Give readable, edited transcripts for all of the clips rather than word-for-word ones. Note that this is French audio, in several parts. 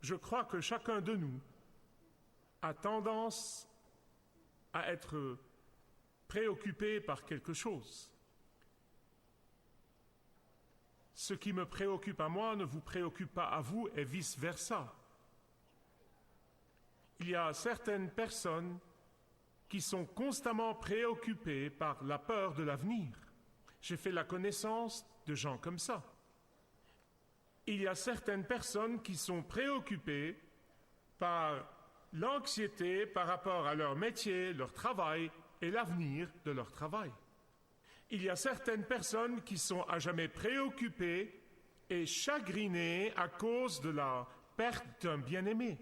Je crois que chacun de nous a tendance à être préoccupé par quelque chose. Ce qui me préoccupe à moi ne vous préoccupe pas à vous et vice-versa. Il y a certaines personnes qui sont constamment préoccupées par la peur de l'avenir. J'ai fait la connaissance de gens comme ça. Il y a certaines personnes qui sont préoccupées par l'anxiété par rapport à leur métier, leur travail et l'avenir de leur travail. Il y a certaines personnes qui sont à jamais préoccupées et chagrinées à cause de la perte d'un bien-aimé.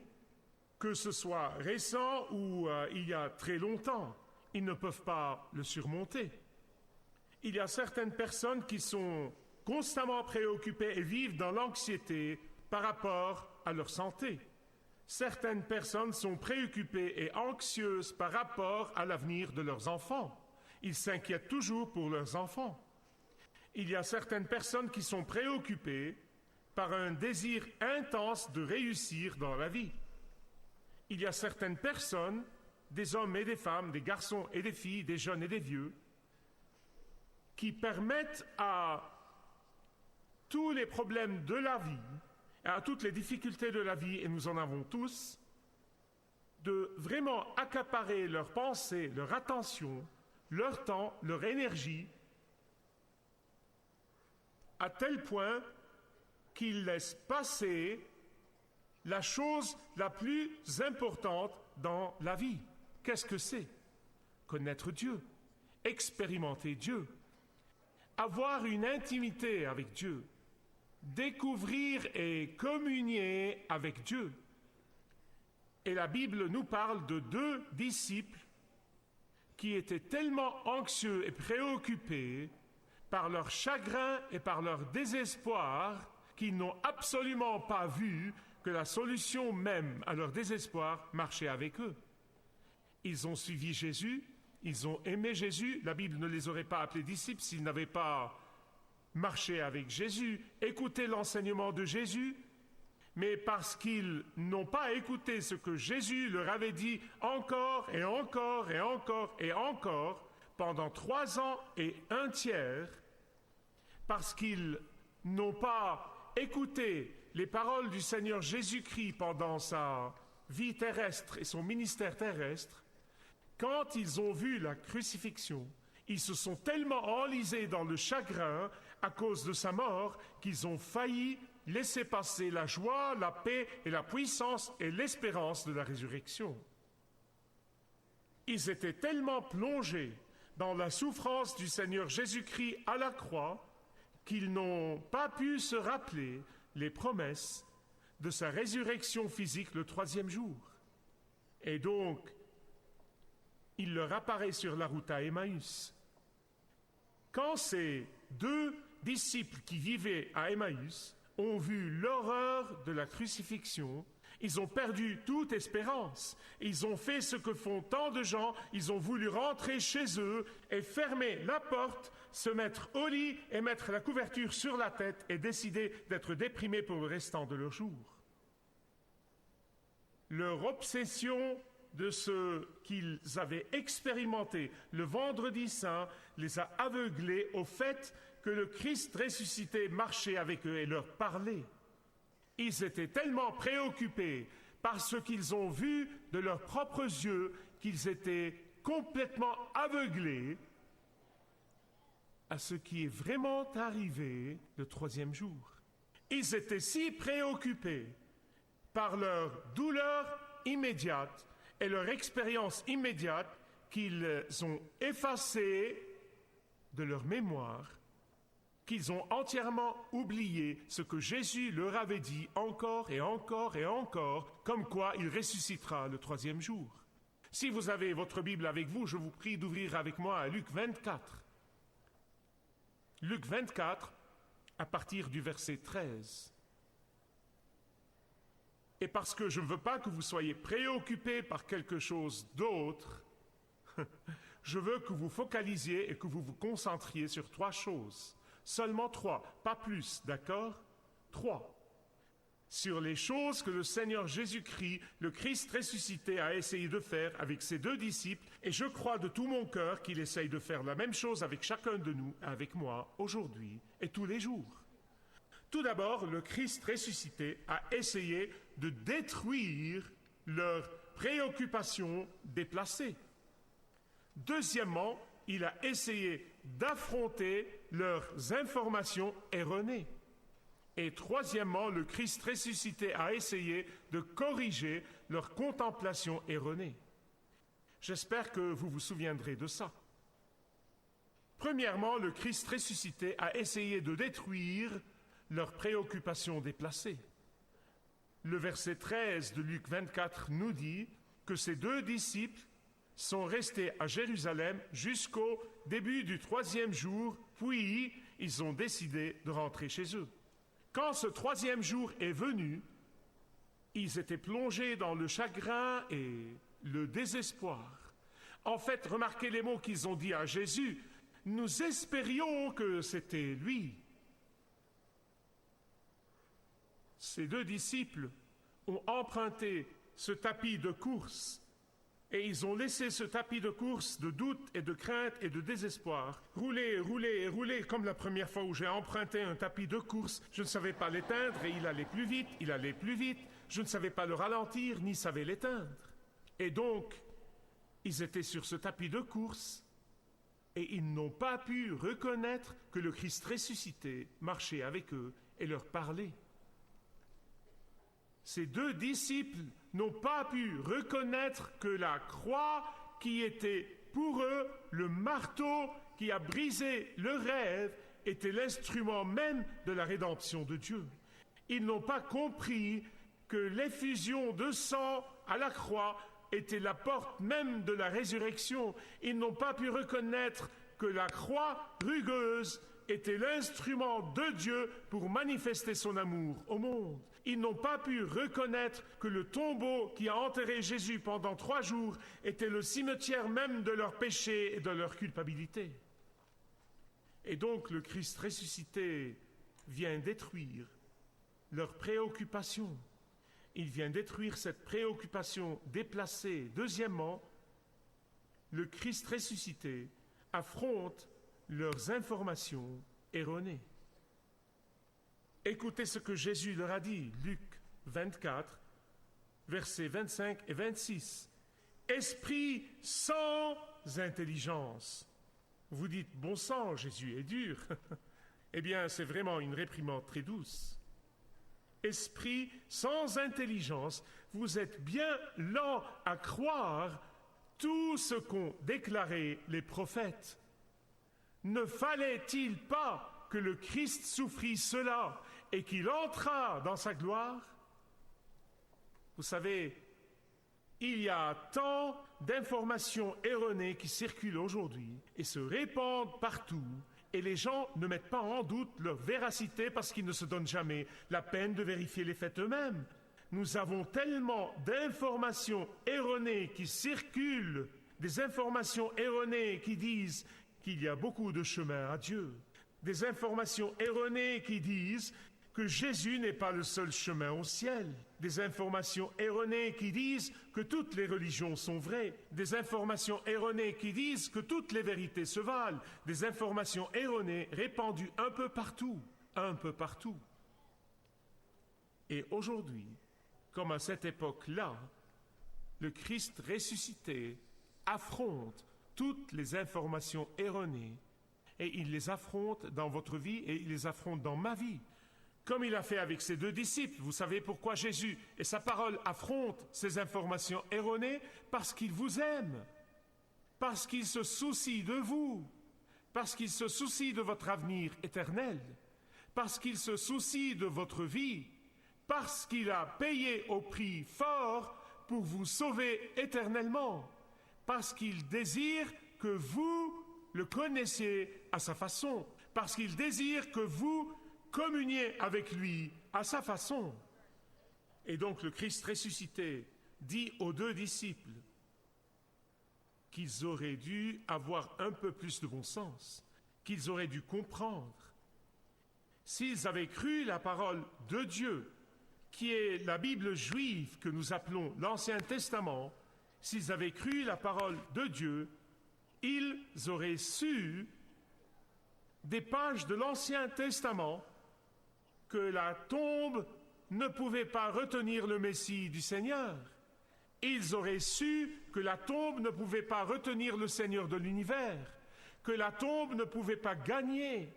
Que ce soit récent ou il y a très longtemps, ils ne peuvent pas le surmonter. Il y a certaines personnes qui sont constamment préoccupées et vivent dans l'anxiété par rapport à leur santé. Certaines personnes sont préoccupées et anxieuses par rapport à l'avenir de leurs enfants. Ils s'inquiètent toujours pour leurs enfants. Il y a certaines personnes qui sont préoccupées par un désir intense de réussir dans la vie. Il y a certaines personnes, des hommes et des femmes, des garçons et des filles, des jeunes et des vieux, qui permettent à tous les problèmes de la vie, à toutes les difficultés de la vie, et nous en avons tous, de vraiment accaparer leurs pensées, leur attention, leur temps, leur énergie, à tel point qu'ils laissent passer la chose la plus importante dans la vie. Qu'est-ce que c'est? Connaître Dieu, expérimenter Dieu, avoir une intimité avec Dieu, découvrir et communier avec Dieu. Et la Bible nous parle de 2 disciples qui étaient tellement anxieux et préoccupés par leur chagrin et par leur désespoir qu'ils n'ont absolument pas vu que la solution même à leur désespoir marchait avec eux. Ils ont suivi Jésus, ils ont aimé Jésus. La Bible ne les aurait pas appelés disciples s'ils n'avaient pas marché avec Jésus, écouté l'enseignement de Jésus, mais parce qu'ils n'ont pas écouté ce que Jésus leur avait dit encore et encore et encore et encore pendant 3 ans et 1 tiers, parce qu'ils n'ont pas écouté les paroles du Seigneur Jésus-Christ pendant sa vie terrestre et son ministère terrestre, quand ils ont vu la crucifixion, ils se sont tellement enlisés dans le chagrin à cause de sa mort qu'ils ont failli laisser passer la joie, la paix et la puissance et l'espérance de la résurrection. Ils étaient tellement plongés dans la souffrance du Seigneur Jésus-Christ à la croix qu'ils n'ont pas pu se rappeler les promesses de sa résurrection physique le 3e jour. Et donc, il leur apparaît sur la route à Emmaüs. Quand ces 2 disciples qui vivaient à Emmaüs ont vu l'horreur de la crucifixion, ils ont perdu toute espérance. Ils ont fait ce que font tant de gens, ils ont voulu rentrer chez eux et fermer la porte, se mettre au lit et mettre la couverture sur la tête et décider d'être déprimés pour le restant de leur jour. Leur obsession de ce qu'ils avaient expérimenté le vendredi saint les a aveuglés au fait que le Christ ressuscité marchait avec eux et leur parlait. Ils étaient tellement préoccupés par ce qu'ils ont vu de leurs propres yeux qu'ils étaient complètement aveuglés à ce qui est vraiment arrivé le 3e jour. Ils étaient si préoccupés par leur douleur immédiate et leur expérience immédiate qu'ils ont effacé de leur mémoire, qu'ils ont entièrement oublié ce que Jésus leur avait dit encore et encore et encore, comme quoi il ressuscitera le 3e jour. Si vous avez votre Bible avec vous, je vous prie d'ouvrir avec moi à Luc 24. Luc 24, à partir du verset 13. Et parce que je ne veux pas que vous soyez préoccupés par quelque chose d'autre, je veux que vous focalisiez et que vous vous concentriez sur 3 choses. Seulement 3, pas plus, d'accord? 3. sur les choses que le Seigneur Jésus-Christ, le Christ ressuscité, a essayé de faire avec ses 2 disciples, et je crois de tout mon cœur qu'il essaye de faire la même chose avec chacun de nous, avec moi, aujourd'hui et tous les jours. Tout d'abord, le Christ ressuscité a essayé de détruire leurs préoccupations déplacées. Deuxièmement, il a essayé d'affronter leurs informations erronées. Et troisièmement, le Christ ressuscité a essayé de corriger leur contemplation erronée. J'espère que vous vous souviendrez de ça. Premièrement, le Christ ressuscité a essayé de détruire leurs préoccupations déplacées. Le verset 13 de Luc 24 nous dit que ces 2 disciples sont restés à Jérusalem jusqu'au début du 3e jour, puis ils ont décidé de rentrer chez eux. Quand ce 3e jour est venu, ils étaient plongés dans le chagrin et le désespoir. En fait, remarquez les mots qu'ils ont dit à Jésus. « Nous espérions que c'était lui. » Ces 2 disciples ont emprunté ce tapis de course et ils ont laissé ce tapis de course de doute et de crainte et de désespoir rouler, rouler et rouler comme la première fois où j'ai emprunté un tapis de course. Je ne savais pas l'éteindre et il allait plus vite, il allait plus vite. Je ne savais pas le ralentir ni savais l'éteindre. Et donc, ils étaient sur ce tapis de course et ils n'ont pas pu reconnaître que le Christ ressuscité marchait avec eux et leur parlait. Ces 2 disciples n'ont pas pu reconnaître que la croix qui était pour eux le marteau qui a brisé le rêve était l'instrument même de la rédemption de Dieu. Ils n'ont pas compris que l'effusion de sang à la croix était la porte même de la résurrection. Ils n'ont pas pu reconnaître que la croix rugueuse était l'instrument de Dieu pour manifester son amour au monde. Ils n'ont pas pu reconnaître que le tombeau qui a enterré Jésus pendant 3 jours était le cimetière même de leurs péchés et de leur culpabilité. Et donc le Christ ressuscité vient détruire leurs préoccupations. Il vient détruire cette préoccupation déplacée. Deuxièmement, le Christ ressuscité affronte leurs informations erronées. Écoutez ce que Jésus leur a dit, Luc 24, versets 25 et 26. « Esprit sans intelligence. » Vous dites, bon sang, Jésus est dur. Eh bien, c'est vraiment une réprimande très douce. Esprit sans intelligence, vous êtes bien lents à croire tout ce qu'ont déclaré les prophètes. Ne fallait-il pas que le Christ souffrit cela et qu'il entrât dans sa gloire? Vous savez, il y a tant d'informations erronées qui circulent aujourd'hui et se répandent partout, et les gens ne mettent pas en doute leur véracité parce qu'ils ne se donnent jamais la peine de vérifier les faits eux-mêmes. Nous avons tellement d'informations erronées qui circulent, des informations erronées qui disent qu'il y a beaucoup de chemin à Dieu, des informations erronées qui disent que Jésus n'est pas le seul chemin au ciel, des informations erronées qui disent que toutes les religions sont vraies, des informations erronées qui disent que toutes les vérités se valent, des informations erronées répandues un peu partout. Et aujourd'hui, comme à cette époque-là, le Christ ressuscité affronte toutes les informations erronées et il les affronte dans votre vie et il les affronte dans ma vie. Comme il a fait avec ses 2 disciples. Vous savez pourquoi Jésus et sa parole affrontent ces informations erronées? Parce qu'il vous aime, parce qu'il se soucie de vous, parce qu'il se soucie de votre avenir éternel, parce qu'il se soucie de votre vie, parce qu'il a payé au prix fort pour vous sauver éternellement, parce qu'il désire que vous le connaissiez à sa façon, parce qu'il désire que vous communiez avec lui à sa façon. Et donc le Christ ressuscité dit aux 2 disciples qu'ils auraient dû avoir un peu plus de bon sens, qu'ils auraient dû comprendre. S'ils avaient cru la parole de Dieu, qui est la Bible juive que nous appelons l'Ancien Testament, s'ils avaient cru la parole de Dieu, ils auraient su des pages de l'Ancien Testament que la tombe ne pouvait pas retenir le Messie du Seigneur. Ils auraient su que la tombe ne pouvait pas retenir le Seigneur de l'univers, que la tombe ne pouvait pas gagner,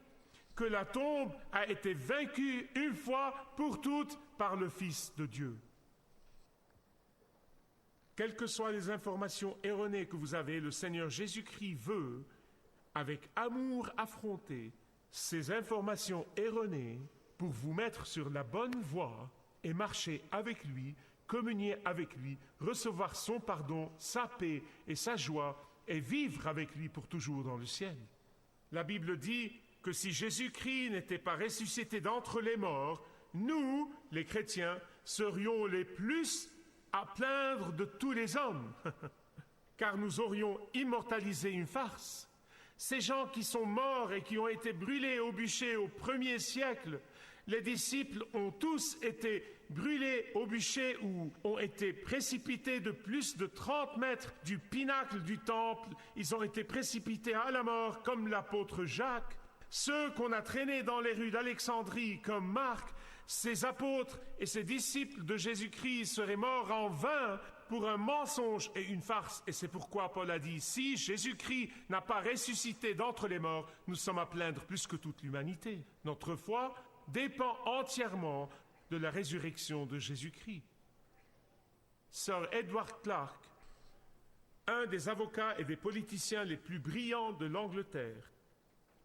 que la tombe a été vaincue une fois pour toutes par le Fils de Dieu. Quelles que soient les informations erronées que vous avez, le Seigneur Jésus-Christ veut, avec amour, affronter ces informations erronées pour vous mettre sur la bonne voie et marcher avec lui, communier avec lui, recevoir son pardon, sa paix et sa joie et vivre avec lui pour toujours dans le ciel. La Bible dit que si Jésus-Christ n'était pas ressuscité d'entre les morts, nous, les chrétiens, serions les plus à plaindre de tous les hommes, car nous aurions immortalisé une farce. Ces gens qui sont morts et qui ont été brûlés au bûcher au 1er siècle, les disciples ont tous été brûlés au bûcher ou ont été précipités de plus de 30 mètres du pinacle du temple. Ils ont été précipités à la mort comme l'apôtre Jacques. Ceux qu'on a traînés dans les rues d'Alexandrie comme Marc, ces apôtres et ces disciples de Jésus-Christ seraient morts en vain pour un mensonge et une farce. Et c'est pourquoi Paul a dit, si Jésus-Christ n'a pas ressuscité d'entre les morts, nous sommes à plaindre plus que toute l'humanité. Notre foi dépend entièrement de la résurrection de Jésus-Christ. Sir Edward Clark, un des avocats et des politiciens les plus brillants de l'Angleterre,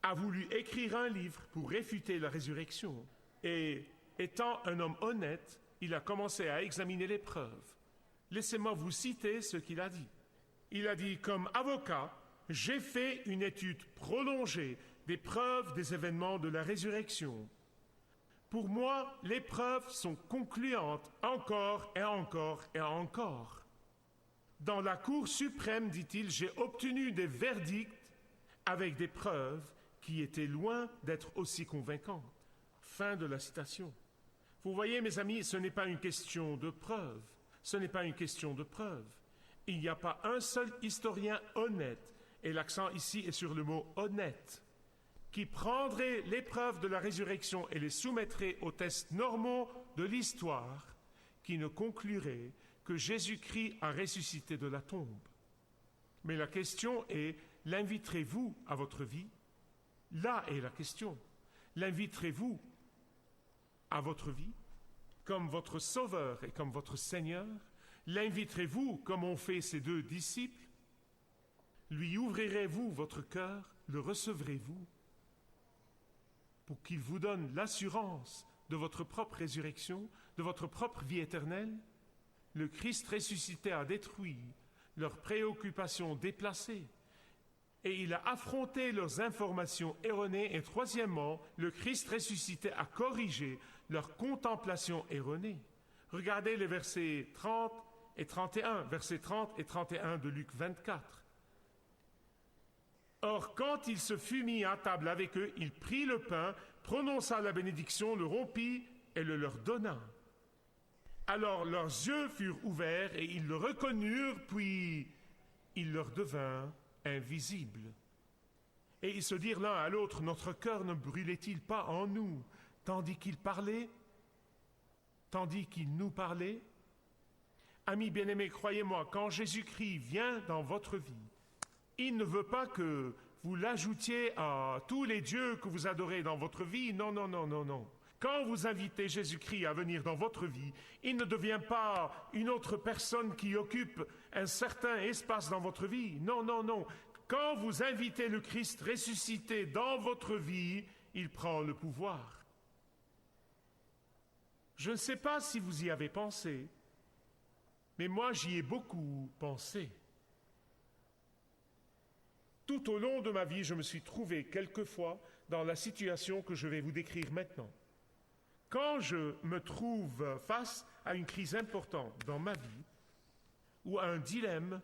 a voulu écrire un livre pour réfuter la résurrection. Et étant un homme honnête, il a commencé à examiner les preuves. Laissez-moi vous citer ce qu'il a dit. Il a dit, comme avocat, j'ai fait une étude prolongée des preuves des événements de la résurrection. Pour moi, les preuves sont concluantes encore et encore et encore. Dans la Cour suprême, dit-il, j'ai obtenu des verdicts avec des preuves qui étaient loin d'être aussi convaincantes. Fin de la citation. Vous voyez, mes amis, ce n'est pas une question de preuve. Ce n'est pas une question de preuve. Il n'y a pas un seul historien honnête, et l'accent ici est sur le mot honnête, qui prendrait les preuves de la résurrection et les soumettrait aux tests normaux de l'histoire, qui ne conclurait que Jésus-Christ a ressuscité de la tombe. Mais la question est, l'inviterez-vous à votre vie? Là est la question. L'inviterez-vous à votre vie comme votre Sauveur et comme votre Seigneur? L'inviterez-vous comme ont fait ces deux disciples? Lui ouvrirez-vous votre cœur? Le recevrez-vous? Pour qu'il vous donne l'assurance de votre propre résurrection, de votre propre vie éternelle? Le Christ ressuscité a détruit leurs préoccupations déplacées et il a affronté leurs informations erronées. Et troisièmement, le Christ ressuscité a corrigé leurs contemplations erronées. Regardez les versets 30 et 31, versets 30 et 31 de Luc 24. Or, quand il se fut mis à table avec eux, il prit le pain, prononça la bénédiction, le rompit et le leur donna. Alors leurs yeux furent ouverts et ils le reconnurent, puis il leur devint invisible. Et ils se dirent l'un à l'autre, notre cœur ne brûlait-il pas en nous, tandis qu'il parlait, tandis qu'il nous parlait? Amis bien-aimés, croyez-moi, quand Jésus-Christ vient dans votre vie, il ne veut pas que vous l'ajoutiez à tous les dieux que vous adorez dans votre vie. Non, non, non, non, non. Quand vous invitez Jésus-Christ à venir dans votre vie, il ne devient pas une autre personne qui occupe un certain espace dans votre vie. Non, non, non. Quand vous invitez le Christ ressuscité dans votre vie, il prend le pouvoir. Je ne sais pas si vous y avez pensé, mais moi j'y ai beaucoup pensé. Tout au long de ma vie, je me suis trouvé quelquefois dans la situation que je vais vous décrire maintenant. Quand je me trouve face à une crise importante dans ma vie ou à un dilemme,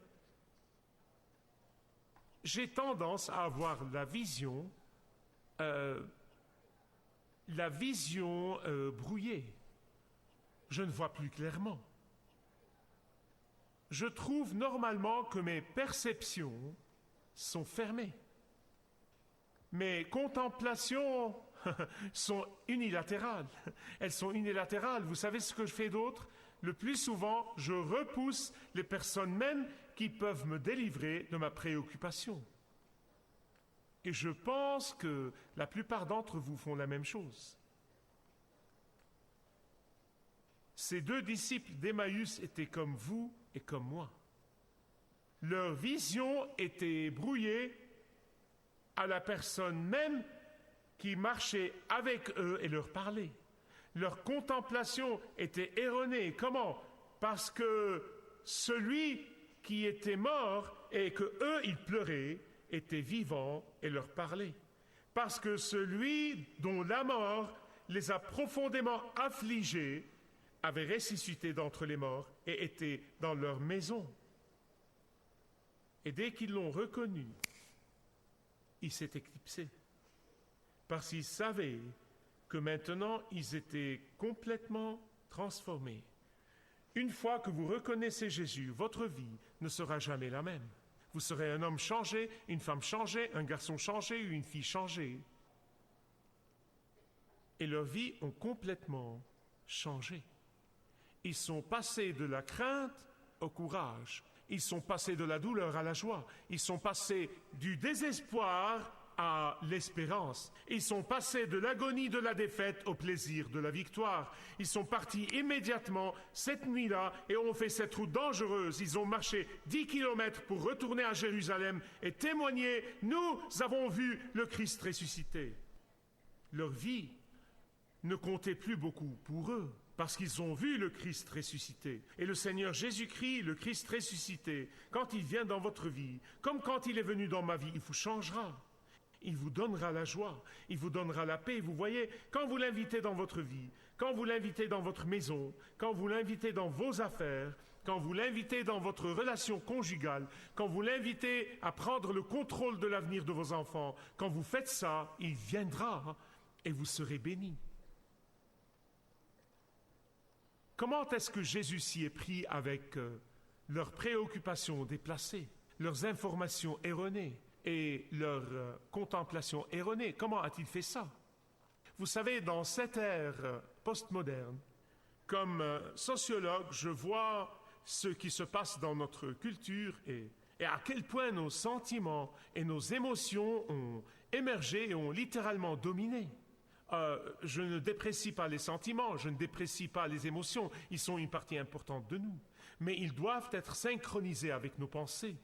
j'ai tendance à avoir la vision brouillée. je ne vois plus clairement. Je trouve normalement que mes perceptions sont fermées. Mes contemplations sont unilatérales. Elles sont unilatérales. Vous savez ce que je fais d'autre? Le plus souvent, je repousse les personnes même qui peuvent me délivrer de ma préoccupation. Et je pense que la plupart d'entre vous font la même chose. Ces deux disciples d'Emmaüs étaient comme vous et comme moi. Leur vision était brouillée à la personne même qui marchait avec eux et leur parlait. Leur contemplation était erronée. Comment? Parce que celui qui était mort et que eux ils pleuraient était vivant et leur parlait. Parce que celui dont la mort les a profondément affligés avait ressuscité d'entre les morts et était dans leur maison. Et dès qu'ils l'ont reconnu, il s'est éclipsé. Parce qu'ils savaient que maintenant ils étaient complètement transformés. Une fois que vous reconnaissez Jésus, votre vie ne sera jamais la même. Vous serez un homme changé, une femme changée, un garçon changé ou une fille changée. Et leurs vies ont complètement changé. Ils sont passés de la crainte au courage. Ils sont passés de la douleur à la joie. Ils sont passés du désespoir à l'espérance. Ils sont passés de l'agonie de la défaite au plaisir de la victoire. Ils sont partis immédiatement cette nuit-là et ont fait cette route dangereuse. Ils ont marché 10 kilomètres pour retourner à Jérusalem et témoigner « Nous avons vu le Christ ressuscité ». Leur vie ne comptait plus beaucoup pour eux parce qu'ils ont vu le Christ ressuscité. Et le Seigneur Jésus-Christ, le Christ ressuscité, quand il vient dans votre vie, comme quand il est venu dans ma vie, il vous changera. Il vous donnera la joie, il vous donnera la paix. Vous voyez, quand vous l'invitez dans votre vie, quand vous l'invitez dans votre maison, quand vous l'invitez dans vos affaires, quand vous l'invitez dans votre relation conjugale, quand vous l'invitez à prendre le contrôle de l'avenir de vos enfants, quand vous faites ça, il viendra et vous serez bénis. Comment est-ce que Jésus s'y est pris avec leurs préoccupations déplacées, leurs informations erronées et leur contemplation erronée? Comment a-t-il fait ça? Vous savez, dans cette ère postmoderne, comme sociologue, je vois ce qui se passe dans notre culture et à quel point nos sentiments et nos émotions ont émergé et ont littéralement dominé. Je ne déprécie pas les sentiments, je ne déprécie pas les émotions, ils sont une partie importante de nous, mais ils doivent être synchronisés avec nos pensées.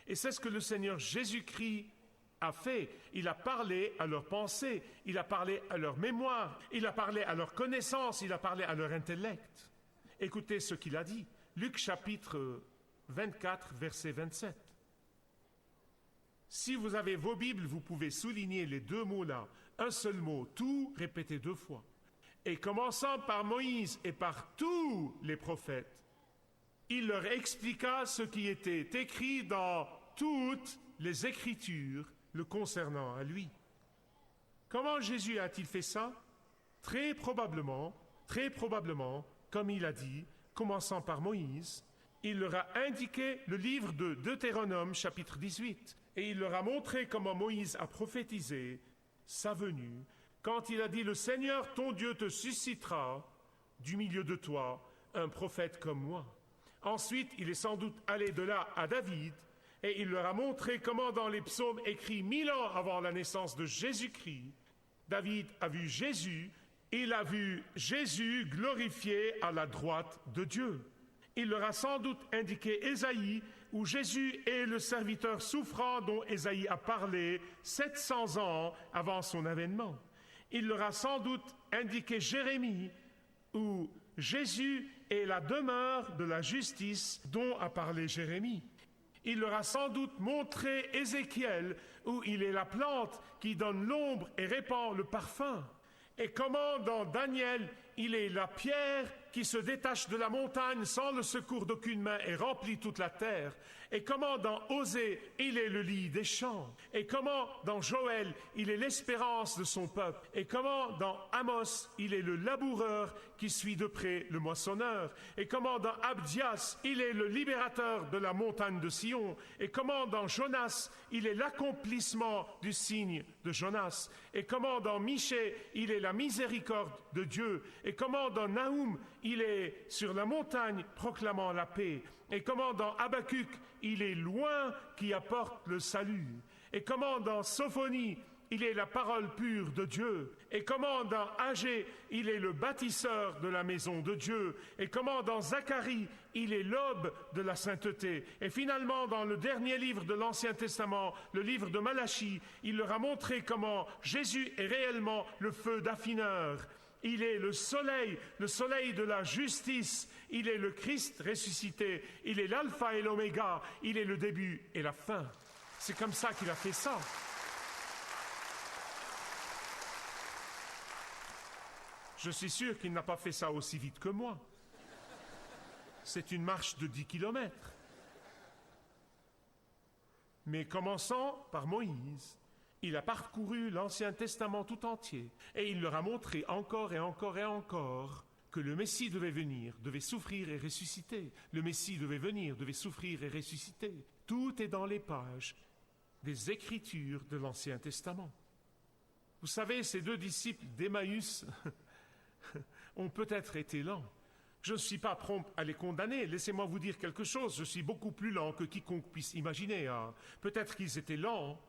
Et c'est ce que le Seigneur Jésus-Christ a fait. Il a parlé à leurs pensées, il a parlé à leur mémoire, il a parlé à leur connaissance, il a parlé à leur intellect. Écoutez ce qu'il a dit, Luc chapitre 24, verset 27. Si vous avez vos Bibles, vous pouvez souligner les deux mots-là. Un seul mot, tout, répété 2 fois. Et commençant par Moïse et par tous les prophètes, il leur expliqua ce qui était écrit dans toutes les Écritures le concernant à lui. Comment Jésus a-t-il fait ça? Très probablement, comme il a dit, commençant par Moïse, il leur a indiqué le livre de Deutéronome, chapitre 18, et il leur a montré comment Moïse a prophétisé sa venue, quand il a dit « Le Seigneur, ton Dieu, te suscitera du milieu de toi un prophète comme moi. » Ensuite, il est sans doute allé de là à David, et il leur a montré comment dans les psaumes écrits 1000 ans avant la naissance de Jésus-Christ, David a vu Jésus, il a vu Jésus glorifié à la droite de Dieu. Il leur a sans doute indiqué Ésaïe, où Jésus est le serviteur souffrant dont Ésaïe a parlé 700 ans avant son avènement. Il leur a sans doute indiqué Jérémie, où Jésus est la demeure de la justice dont a parlé Jérémie. Il leur a sans doute montré Ézéchiel, où il est la plante qui donne l'ombre et répand le parfum. Et comment dans Daniel, il est la pierre qui se détache de la montagne sans le secours d'aucune main et remplit toute la terre. Et comment dans Osée, il est le lit des champs. Et comment dans Joël, il est l'espérance de son peuple. Et comment dans Amos, il est le laboureur qui suit de près le moissonneur. Et comment dans Abdias, il est le libérateur de la montagne de Sion. Et comment dans Jonas, il est l'accomplissement du signe de Jonas. Et comment dans Michée, il est la miséricorde de Dieu. Et comment dans Naoum, il est sur la montagne proclamant la paix. Et comment dans Habacuc, il est loin qui apporte le salut. Et comment dans Sophonie, il est la parole pure de Dieu. Et comment dans Agé, il est le bâtisseur de la maison de Dieu. Et comment dans Zacharie, il est l'aube de la sainteté. Et finalement, dans le dernier livre de l'Ancien Testament, le livre de Malachie, il leur a montré comment Jésus est réellement le feu d'affineur. Il est le soleil de la justice. Il est le Christ ressuscité. Il est l'alpha et l'oméga. Il est le début et la fin. C'est comme ça qu'il a fait ça. Je suis sûr qu'il n'a pas fait ça aussi vite que moi. C'est une marche de 10 kilomètres. Mais commençant par Moïse, il a parcouru l'Ancien Testament tout entier et il leur a montré encore et encore et encore que le Messie devait venir, devait souffrir et ressusciter. Le Messie devait venir, devait souffrir et ressusciter. Tout est dans les pages des Écritures de l'Ancien Testament. Vous savez, ces deux disciples d'Emmaüs ont peut-être été lents. Je ne suis pas prompt à les condamner. Laissez-moi vous dire quelque chose. Je suis beaucoup plus lent que quiconque puisse imaginer. Peut-être qu'ils étaient lents,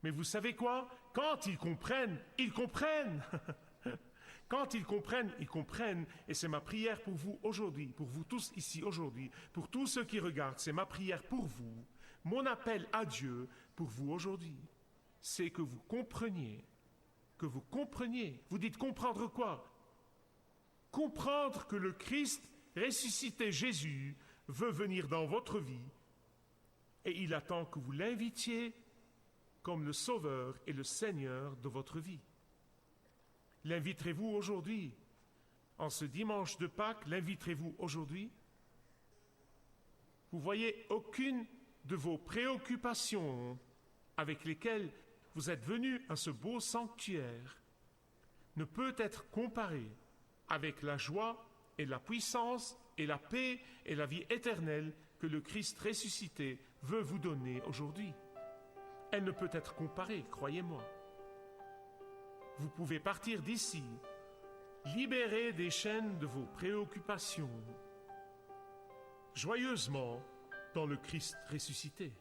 mais vous savez quoi? Quand ils comprennent, ils comprennent. Quand ils comprennent. Et c'est ma prière pour vous aujourd'hui, pour vous tous ici aujourd'hui, pour tous ceux qui regardent. C'est ma prière pour vous. Mon appel à Dieu pour vous aujourd'hui, c'est que vous compreniez. Que vous compreniez. Vous dites comprendre quoi? Comprendre que le Christ ressuscité Jésus veut venir dans votre vie et il attend que vous l'invitiez comme le Sauveur et le Seigneur de votre vie. L'inviterez-vous aujourd'hui? En ce dimanche de Pâques, l'inviterez-vous aujourd'hui? Vous voyez, aucune de vos préoccupations avec lesquelles vous êtes venus à ce beau sanctuaire ne peut être comparée avec la joie et la puissance et la paix et la vie éternelle que le Christ ressuscité veut vous donner aujourd'hui. Elle ne peut être comparée, croyez-moi. Vous pouvez partir d'ici, libérés des chaînes de vos préoccupations, joyeusement dans le Christ ressuscité.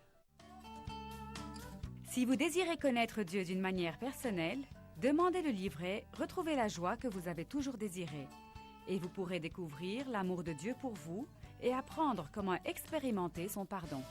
Si vous désirez connaître Dieu d'une manière personnelle, demandez le livret « Retrouvez la joie que vous avez toujours désirée » et vous pourrez découvrir l'amour de Dieu pour vous et apprendre comment expérimenter son pardon.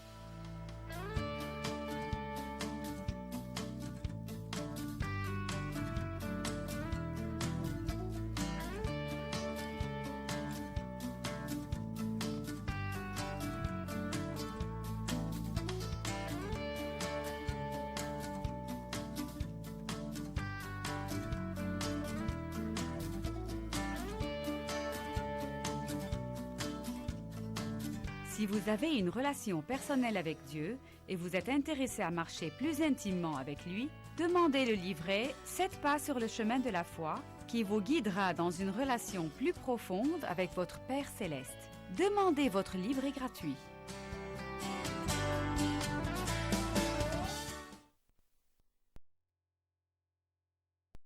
Si vous avez une relation personnelle avec Dieu et vous êtes intéressé à marcher plus intimement avec lui, demandez le livret « 7 pas sur le chemin de la foi » qui vous guidera dans une relation plus profonde avec votre Père Céleste. Demandez votre livret gratuit.